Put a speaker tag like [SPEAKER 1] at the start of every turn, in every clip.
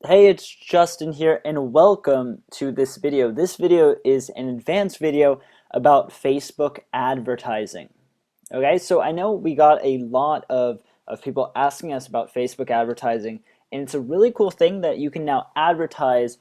[SPEAKER 1] Hey, it's Justin here, and welcome to this video. This video is an advanced video about Facebook advertising. Okay, so I know we got a lot of people asking us about Facebook advertising, and it's a really cool thing that you can now advertise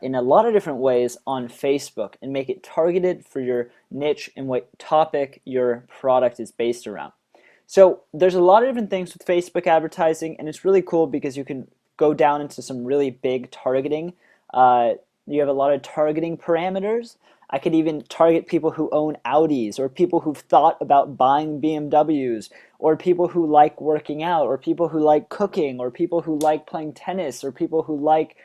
[SPEAKER 1] in a lot of different ways on Facebook and make it targeted for your niche and what topic your product is based around. So there's a lot of different things with Facebook advertising, and it's really cool because you can go down into some really big targeting. Uh, you have a lot of targeting parameters. I could even target people who own Audis, or people who've thought about buying BMWs, or people who like working out, or people who like cooking, or people who like playing tennis, or people who like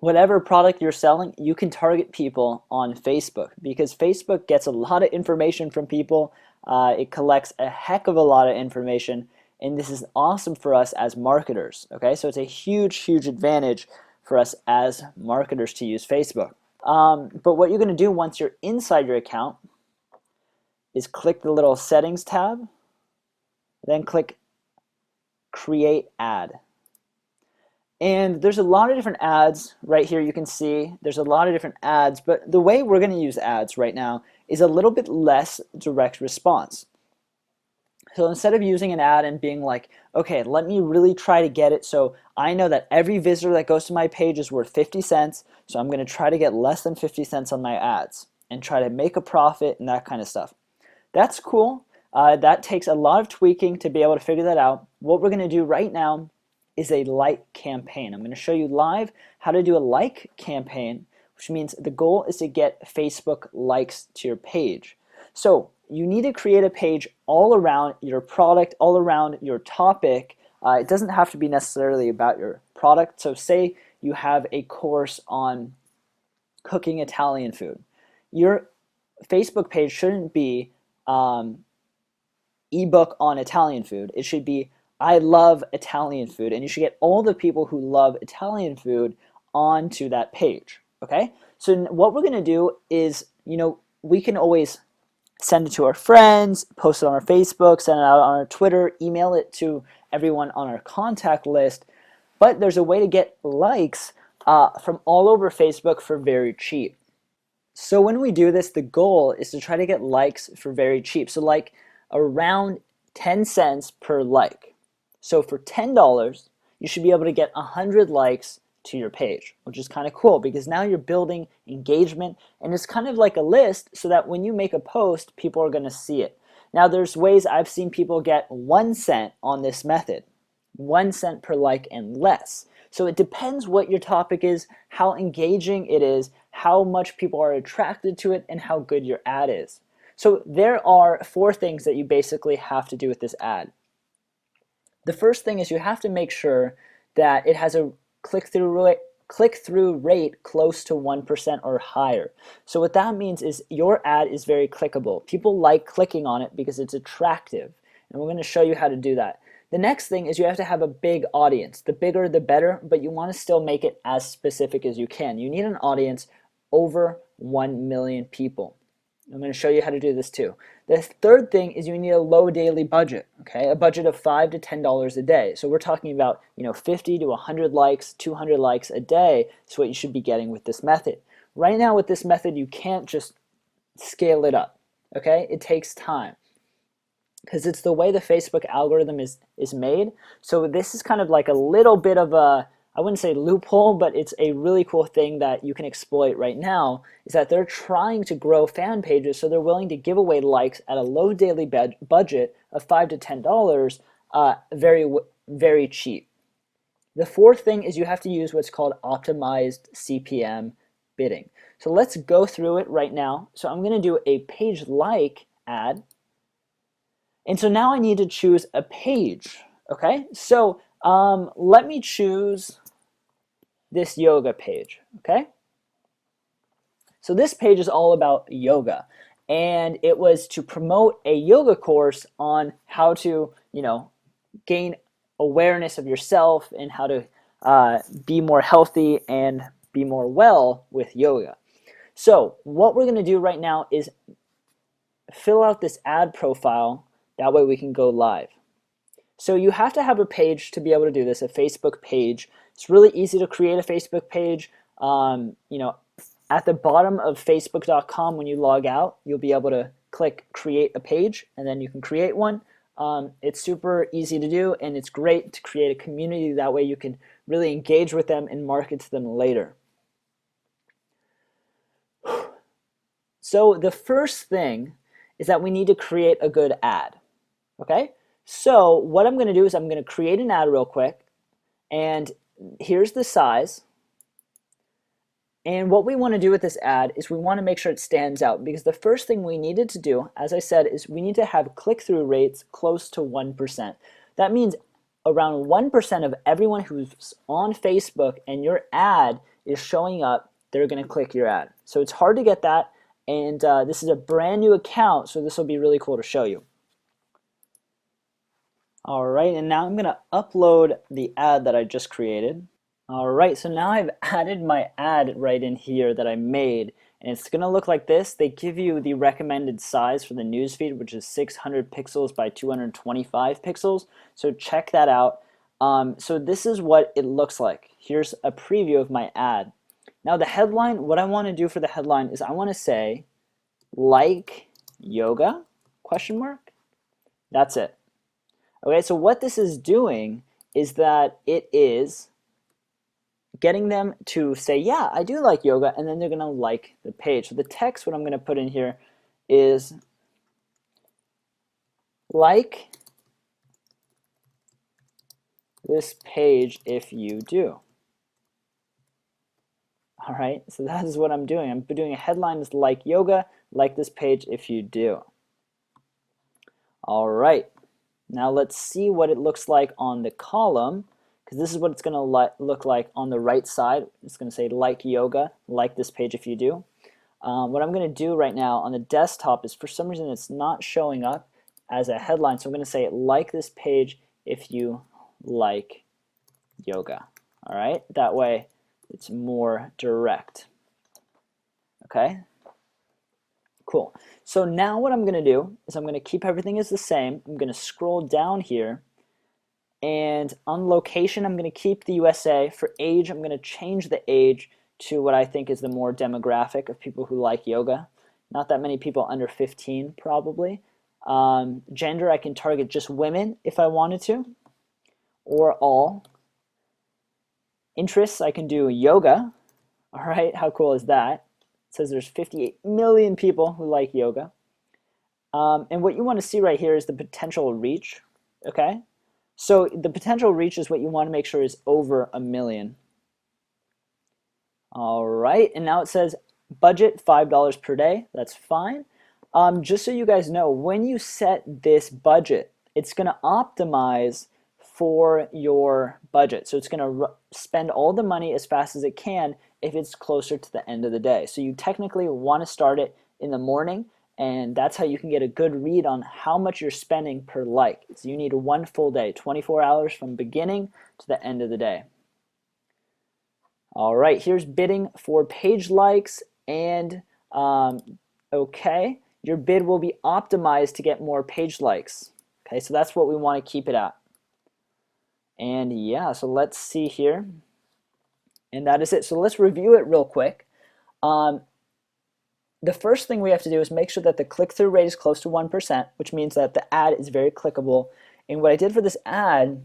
[SPEAKER 1] whatever product you're selling. You can target people on Facebook because Facebook gets a lot of information from people. It collects a heck of a lot of information, and this is awesome for us as marketers. Okay, so it's a huge, huge advantage for us as marketers to use Facebook. But what you're going to do once you're inside your account is click the little settings tab, then click create ad. And there's a lot of different ads right here. You can see there's a lot of different ads, but the way we're going to use ads right now is a little bit less direct response. So instead of using an ad and being like, okay, let me really try to get it so I know that every visitor that goes to my page is worth 50 cents, so I'm going to try to get less than 50 cents on my ads and try to make a profit and that kind of stuff. That's cool. That takes a lot of tweaking to be able to figure that out. What we're going to do right now is a like campaign. I'm going to show you live how to do a like campaign, which means the goal is to get Facebook likes to your page. So you need to create a page all around your product, all around your topic. It doesn't have to be necessarily about your product. So say you have a course on cooking Italian food. Your Facebook page shouldn't be ebook on Italian food. It should be I love Italian food, and you should get all the people who love Italian food onto that page. Okay, so what we're going to do is, we can always send it to our friends, post it on our Facebook, send it out on our Twitter, email it to everyone on our contact list. But there's a way to get likes from all over Facebook for very cheap. So when we do this, the goal is to try to get likes for very cheap. So like around 10 cents per like. So for $10, you should be able to get 100 likes to your page, which is kind of cool because now you're building engagement, and it's kind of like a list so that when you make a post, people are going to see it. Now there's ways I've seen people get 1 cent on this method, 1 cent per like and less. So it depends what your topic is, how engaging it is, how much people are attracted to it, and how good your ad is. So there are 4 things that you basically have to do with this ad. The first thing is you have to make sure that it has a click-through rate close to 1% or higher. So what that means is your ad is very clickable. People like clicking on it because it's attractive, and we're going to show you how to do that. The next thing is you have to have a big audience. The bigger the better, but you want to still make it as specific as you can. You need an audience over 1 million people. I'm going to show you how to do this too. The third thing is you need a low daily budget, okay? A budget of $5 to $10 a day. So we're talking about, 50 to 100 likes, 200 likes a day is what you should be getting with this method. Right now with this method, you can't just scale it up, okay? It takes time because it's the way the Facebook algorithm is made. So this is kind of like a little bit of a, I wouldn't say loophole, but it's a really cool thing that you can exploit right now, is that they're trying to grow fan pages, so they're willing to give away likes at a low daily budget of $5 to $10, very, very cheap. The fourth thing is you have to use what's called optimized CPM bidding. So let's go through it right now. So I'm going to do a page like ad. And so now I need to choose a page, okay? So let me choose this yoga page, okay? So this page is all about yoga, and it was to promote a yoga course on how to, gain awareness of yourself and how to be more healthy and be more well with yoga. So what we're going to do right now is fill out this ad profile. That way we can go live. So you have to have a page to be able to do this, a Facebook page It's really easy to create a Facebook page. At the bottom of facebook.com, when you log out, you'll be able to click create a page, and then you can create one. It's super easy to do, and it's great to create a community. That way you can really engage with them and market to them later. So the first thing is that we need to create a good ad. Okay? So what I'm going to do is I'm going to create an ad real quick, and here's the size. And what we want to do with this ad is we want to make sure it stands out, because the first thing we needed to do, as I said, is we need to have click-through rates close to 1%. That means around 1% of everyone who's on Facebook and your ad is showing up, they're going to click your ad. So it's hard to get that, and this is a brand new account, so this will be really cool to show you. All right, and now I'm going to upload the ad that I just created. All right, so now I've added my ad right in here that I made, and it's going to look like this. They give you the recommended size for the newsfeed, which is 600 pixels by 225 pixels, so check that out. So this is what it looks like. Here's a preview of my ad. Now the headline, what I want to do for the headline is I want to say, like yoga, question mark. That's it. Okay, so what this is doing is that it is getting them to say, yeah, I do like yoga, and then they're going to like the page. So the text, what I'm going to put in here is like this page if you do. All right, so that is what I'm doing. I'm doing a headline that's like yoga, like this page if you do. All right, now let's see what it looks like on the column, because this is what it's going to look like on the right side. It's going to say like yoga, like this page if you do. What I'm going to do right now on the desktop is for some reason it's not showing up as a headline, so I'm going to say like this page if you like yoga. All right, that way it's more direct. Okay, cool. So now what I'm going to do is I'm going to keep everything as the same. I'm going to scroll down here, and on location I'm going to keep the USA. For age, I'm going to change the age to what I think is the more demographic of people who like yoga. Not that many people under 15 probably. Gender, I can target just women if I wanted to, or all. Interests, I can do yoga. All right, how cool is that? It says there's 58 million people who like yoga. And what you want to see right here is the potential reach. Okay, so the potential reach is what you want to make sure is over 1 million. All right, and now it says budget $5 per day. That's fine. Just so you guys know, when you set this budget, it's going to optimize for your budget. So it's going to spend all the money as fast as it can if it's closer to the end of the day. So you technically want to start it in the morning, and that's how you can get a good read on how much you're spending per like. So you need 1 full day, 24 hours from beginning to the end of the day. All right, here's bidding for page likes, and okay, your bid will be optimized to get more page likes. Okay, so that's what we want to keep it at. And yeah, so let's see here. And that is it. So let's review it real quick. The first thing we have to do is make sure that the click-through rate is close to 1%, which means that the ad is very clickable. And what I did for this ad,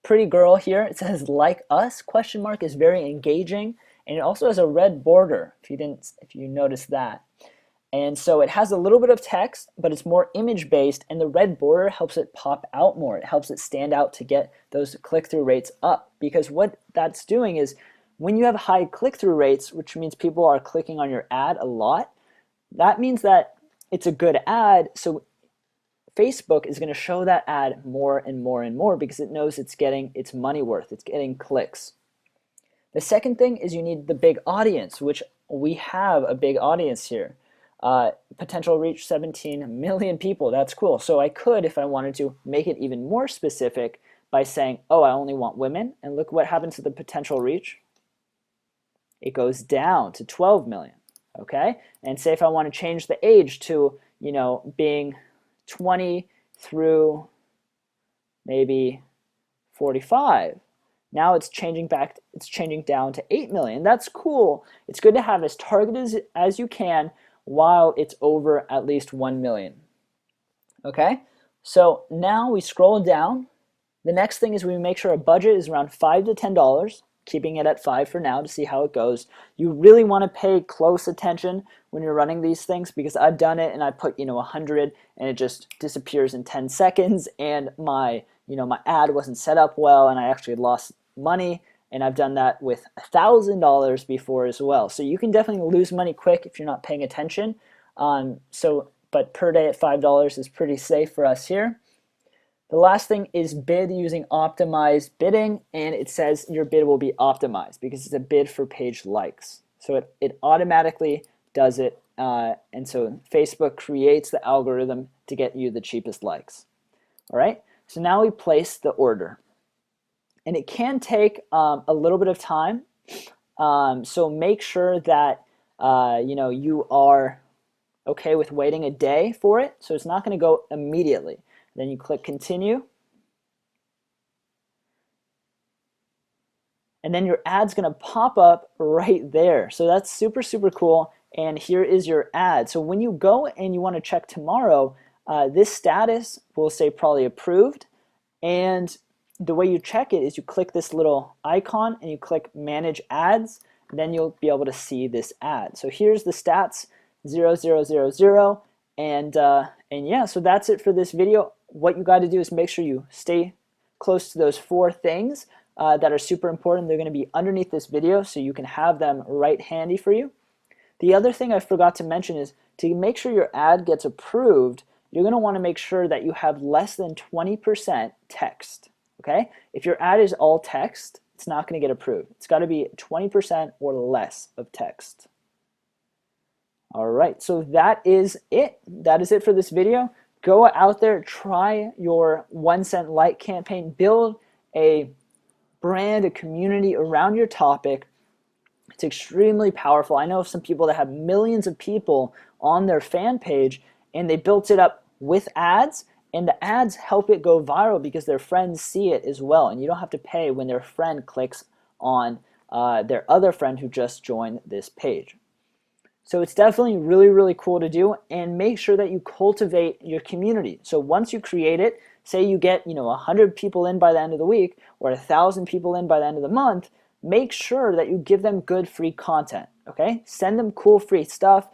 [SPEAKER 1] pretty girl here, it says like us, question mark, is very engaging, and it also has a red border if you notice that. And so it has a little bit of text, but it's more image based, and the red border helps it pop out more. It helps it stand out to get those click-through rates up, because what that's doing is when you have high click-through rates, which means people are clicking on your ad a lot, that means that it's a good ad. So Facebook is going to show that ad more and more and more because it knows it's getting its money worth. It's getting clicks. The second thing is you need the big audience, which we have a big audience here. Potential reach 17 million people. That's cool. So I could, if I wanted to, make it even more specific by saying, oh, I only want women. And look what happens to the potential reach. It goes down to 12 million. Okay? And say if I want to change the age to, being 20 through maybe 45, Now it's changing back, it's changing down to 8 million. That's cool. It's good to have as targeted as you can while it's over at least 1 million. Okay, so now we scroll down. The next thing is we make sure our budget is around $5 to $10, keeping it at 5 for now to see how it goes. You really want to pay close attention when you're running these things, because I've done it and I put 100 and it just disappears in 10 seconds, and my my ad wasn't set up well and I actually lost money. And I've done that with $1,000 before as well. So you can definitely lose money quick if you're not paying attention. But per day at $5 is pretty safe for us here. The last thing is bid using optimized bidding, and it says your bid will be optimized because it's a bid for page likes. So it automatically does it, and so Facebook creates the algorithm to get you the cheapest likes. All right, so now we place the order. And it can take a little bit of time, so make sure that you are okay with waiting a day for it. So it's not going to go immediately. Then you click continue, and then your ad's going to pop up right there. So that's super, super cool. And here is your ad. So when you go and you want to check tomorrow, this status will say probably approved, and the way you check it is you click this little icon and you click manage ads, and then you'll be able to see this ad. So here's the stats, 0000, and yeah, so that's it for this video. What you got to do is make sure you stay close to those 4 things that are super important. They're going to be underneath this video so you can have them right handy for you. The other thing I forgot to mention is to make sure your ad gets approved, you're going to want to make sure that you have less than 20% text. Okay? If your ad is all text, it's not going to get approved. It's got to be 20% or less of text. All right, so that is it. That is it for this video. Go out there, try your 1 cent like campaign, build a brand, a community around your topic. It's extremely powerful. I know some people that have millions of people on their fan page, and they built it up with ads, and the ads help it go viral because their friends see it as well, and you don't have to pay when their friend clicks on their other friend who just joined this page. So it's definitely really, really cool to do, and make sure that you cultivate your community. So once you create it, say you get 100 people in by the end of the week or 1,000 people in by the end of the month, make sure that you give them good free content, okay? Send them cool free stuff,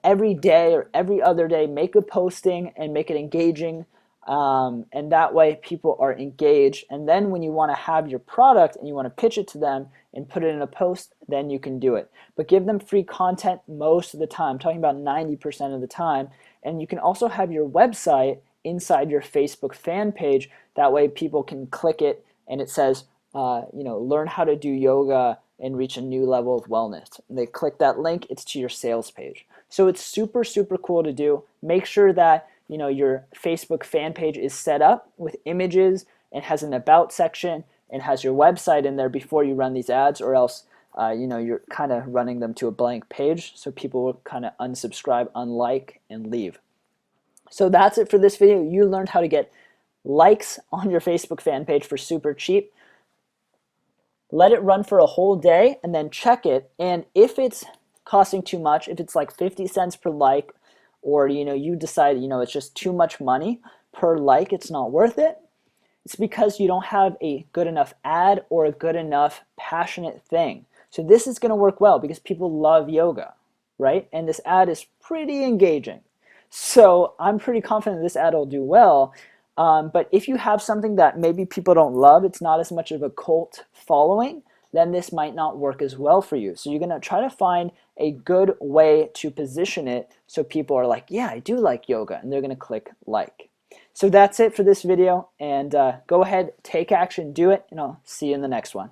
[SPEAKER 1] every day or every other day. Make a posting and make it engaging, and that way people are engaged. And then when you want to have your product and you want to pitch it to them and put it in a post, then you can do it. But give them free content most of the time. I'm talking about 90% of the time. And you can also have your website inside your Facebook fan page. That way people can click it and it says, learn how to do yoga and reach a new level of wellness. And they click that link, it's to your sales page. So it's super, super cool to do. Make sure that your Facebook fan page is set up with images and has an about section and has your website in there before you run these ads, or else you're kind of running them to a blank page, so people will kind of unsubscribe, unlike, and leave. So that's it for this video. You learned how to get likes on your Facebook fan page for super cheap. Let it run for a whole day and then check it, and if it's costing too much, if it's like 50 cents per like, or you decide it's just too much money per like, it's not worth it, it's because you don't have a good enough ad or a good enough passionate thing. So this is going to work well because people love yoga, right? And this ad is pretty engaging. So I'm pretty confident this ad will do well. But if you have something that maybe people don't love, it's not as much of a cult following, then this might not work as well for you. So you're going to try to find a good way to position it so people are like, yeah, I do like yoga, and they're going to click like. So that's it for this video, and go ahead, take action, do it, and I'll see you in the next one.